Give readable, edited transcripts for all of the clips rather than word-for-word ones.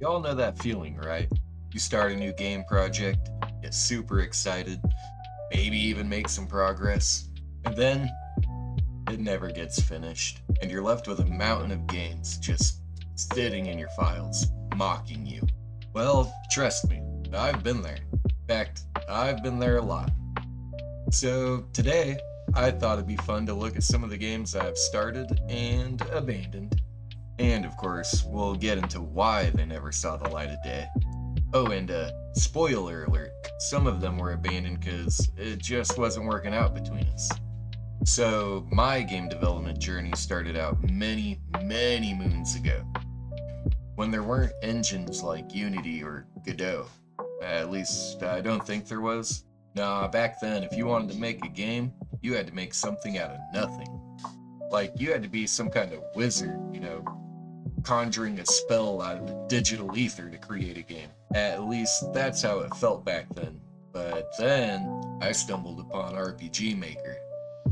You all know that feeling, right? You start a new game project, get super excited, maybe even make some progress, and then it never gets finished, and you're left with a mountain of games just sitting in your files, mocking you. Well, trust me, I've been there. In fact, I've been there a lot. So today, I thought it'd be fun to look at some of the games I've started and abandoned. And of course, we'll get into why they never saw the light of day. Oh, and spoiler alert, some of them were abandoned because it just wasn't working out between us. So, my game development journey started out many, many moons ago, when there weren't engines like Unity or Godot. At least, I don't think there was. Nah, back then, if you wanted to make a game, you had to make something out of nothing. Like, you had to be some kind of wizard, conjuring a spell out of the digital ether to create a game. At least that's how it felt back then. But then I stumbled upon RPG Maker.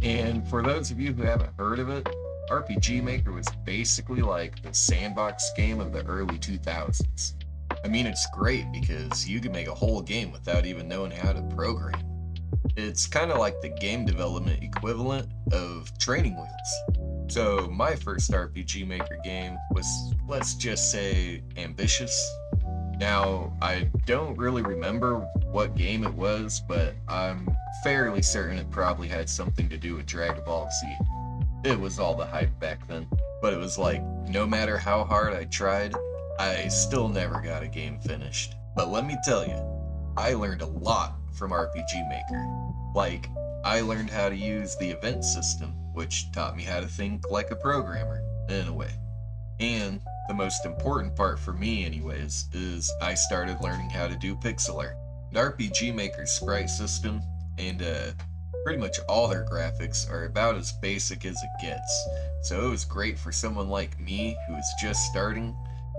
And for those of you who haven't heard of it, RPG Maker was basically like the sandbox game of the early 2000s. I mean, it's great because you can make a whole game without even knowing how to program. It's kind of like the game development equivalent of training wheels. So my first RPG Maker game was, let's just say, ambitious. Now, I don't really remember what game it was, but I'm fairly certain it probably had something to do with Dragon Ball Z. It was all the hype back then, but it was like, no matter how hard I tried, I still never got a game finished. But let me tell you, I learned a lot from RPG Maker. Like, I learned how to use the event system, which taught me how to think like a programmer, in a way. And the most important part for me anyways, is I started learning how to do pixel art. And RPG Maker's sprite system, and pretty much all their graphics are about as basic as it gets. So it was great for someone like me who is just starting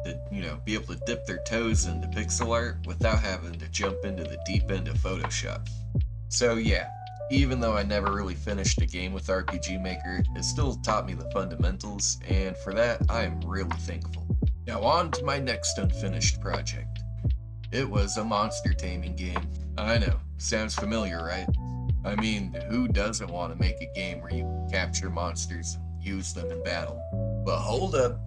to, be able to dip their toes into pixel art without having to jump into the deep end of Photoshop. So yeah, even though I never really finished a game with RPG Maker, it still taught me the fundamentals, and for that, I am really thankful. Now on to my next unfinished project. It was a monster taming game. I know, sounds familiar, right? I mean, who doesn't want to make a game where you capture monsters and use them in battle? But hold up,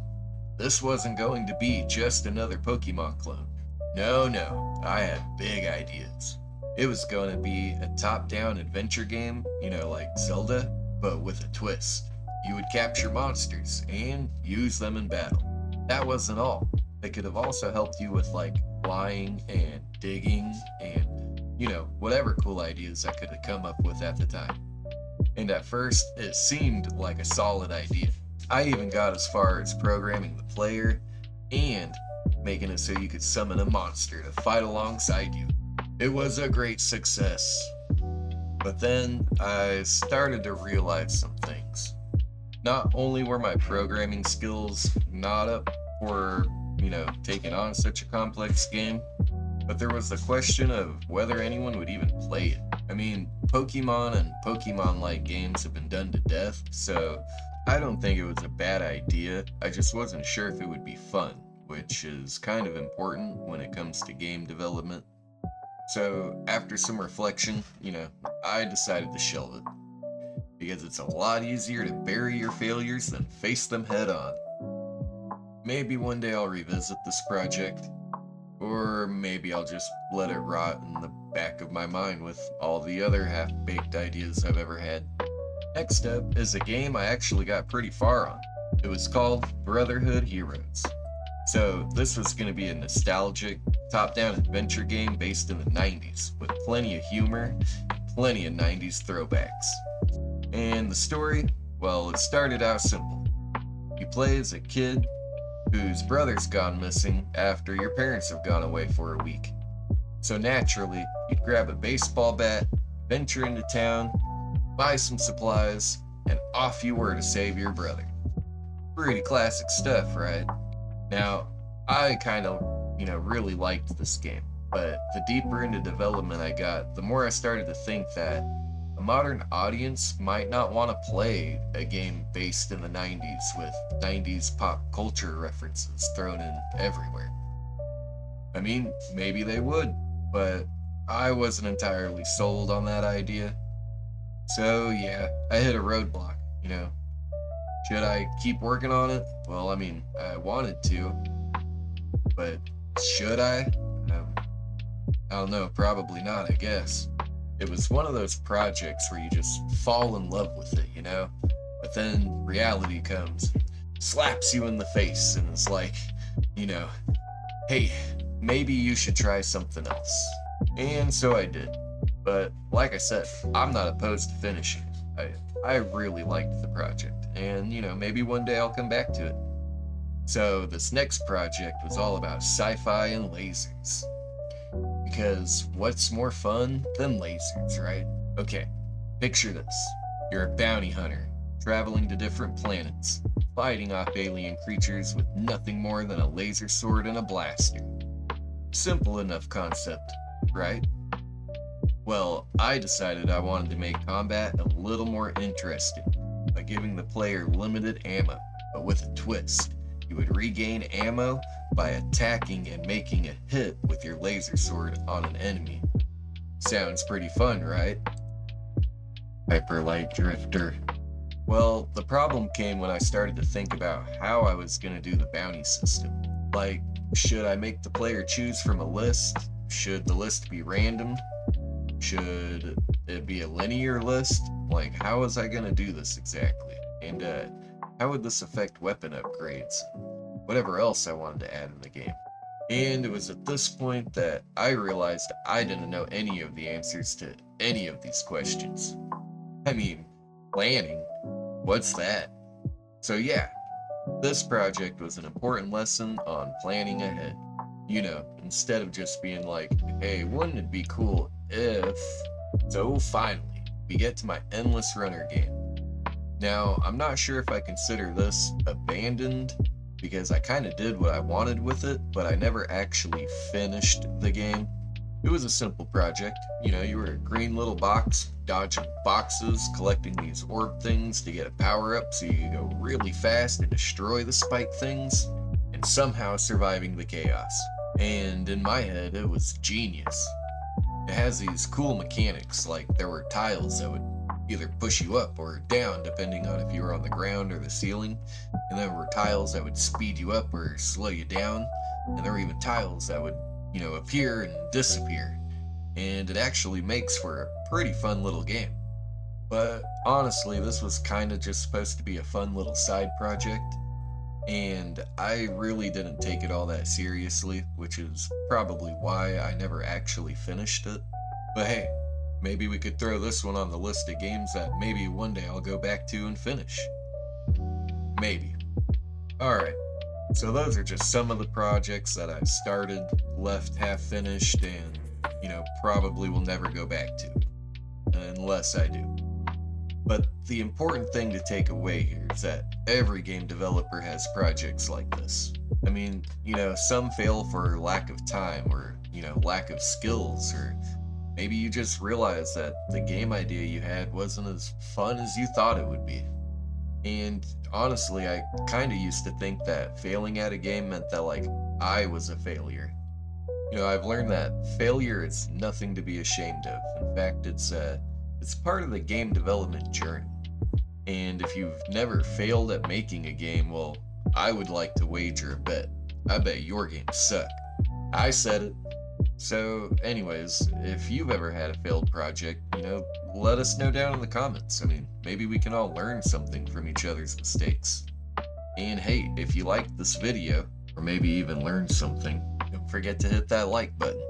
this wasn't going to be just another Pokemon clone. No, I had big ideas. It was going to be a top-down adventure game, like Zelda, but with a twist. You would capture monsters and use them in battle. That wasn't all. They could have also helped you with like flying and digging and, whatever cool ideas I could have come up with at the time. And at first, it seemed like a solid idea. I even got as far as programming the player and making it so you could summon a monster to fight alongside you. It was a great success. But then I started to realize some things. Not only were my programming skills not up for, taking on such a complex game, but there was the question of whether anyone would even play it. I mean, Pokemon and Pokemon-like games have been done to death, so I don't think it was a bad idea. I just wasn't sure if it would be fun, which is kind of important when it comes to game development. So, after some reflection, I decided to shelve it. Because it's a lot easier to bury your failures than face them head on. Maybe one day I'll revisit this project, or maybe I'll just let it rot in the back of my mind with all the other half-baked ideas I've ever had. Next up is a game I actually got pretty far on. It was called Brotherhood Heroes. So this was going to be a nostalgic, top-down adventure game based in the 90s, with plenty of humor, plenty of 90s throwbacks. And the story, well, it started out simple. You play as a kid whose brother's gone missing after your parents have gone away for a week. So naturally, you'd grab a baseball bat, venture into town, buy some supplies, and off you were to save your brother. Pretty classic stuff, right? Now, I kind of, really liked this game, but the deeper into development I got, the more I started to think that a modern audience might not want to play a game based in the 90s with 90s pop culture references thrown in everywhere. mean, maybe they would, but I wasn't entirely sold on that idea. So yeah, I hit a roadblock, you know. Should I keep working on it? Well, I mean, I wanted to, but should I? I don't know, probably not, I guess. It was one of those projects where you just fall in love with it, you know? But then reality comes, slaps you in the face, and it's like, you know, hey, maybe you should try something else. And so I did. But like I said, I'm not opposed to finishing it. I really liked the project, and you know, maybe one day I'll come back to it. So this next project was all about sci-fi and lasers. Because what's more fun than lasers, right? Okay, picture this. You're a bounty hunter, traveling to different planets, fighting off alien creatures with nothing more than a laser sword and a blaster. Simple enough concept, right? Well, I decided I wanted to make combat a little more interesting by giving the player limited ammo, but with a twist. You would regain ammo by attacking and making a hit with your laser sword on an enemy. Sounds pretty fun, right? Hyperlight Drifter. Well, the problem came when I started to think about how I was going to do the bounty system. Like, should I make the player choose from a list? Should the list be random? Should it be a linear list? Like, how was I going to do this exactly? And how would this affect weapon upgrades? Whatever else I wanted to add in the game. And it was at this point that I realized I didn't know any of the answers to any of these questions. I mean, planning, what's that? So yeah, this project was an important lesson on planning ahead. You know, instead of just being like, hey, wouldn't it be cool if... So finally, we get to my Endless Runner game. Now, I'm not sure if I consider this abandoned, because I kind of did what I wanted with it, but I never actually finished the game. It was a simple project. You know, you were a green little box, dodging boxes, collecting these orb things to get a power up so you could go really fast and destroy the spike things, and somehow surviving the chaos. And in my head, it was genius. It has these cool mechanics, like there were tiles that would either push you up or down depending on if you were on the ground or the ceiling, and there were tiles that would speed you up or slow you down, and there were even tiles that would, you know, appear and disappear, and it actually makes for a pretty fun little game. But honestly, this was kinda just supposed to be a fun little side project, and I really didn't take it all that seriously, which is probably why I never actually finished it. But hey, maybe we could throw this one on the list of games that maybe one day I'll go back to and finish. Maybe. Alright, so those are just some of the projects that I've started, left half finished, and, you know, probably will never go back to. Unless I do. But the important thing to take away here is that every game developer has projects like this. I mean, you know, some fail for lack of time or, you know, lack of skills, or maybe you just realized that the game idea you had wasn't as fun as you thought it would be. And honestly, I kinda used to think that failing at a game meant that, like, I was a failure. You know, I've learned that failure is nothing to be ashamed of. In fact, it's part of the game development journey. And if you've never failed at making a game, well, I would like to wager a bet. I bet your games suck. I said it. So anyways, if you've ever had a failed project, you know, let us know down in the comments. I mean, maybe we can all learn something from each other's mistakes. And hey, if you liked this video, or maybe even learned something, don't forget to hit that like button.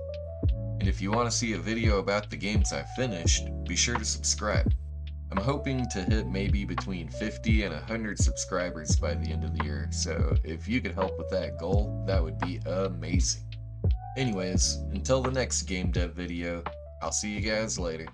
And if you want to see a video about the games I finished, be sure to subscribe. I'm hoping to hit maybe between 50 and 100 subscribers by the end of the year, so if you could help with that goal, that would be amazing. Anyways, until the next game dev video, I'll see you guys later.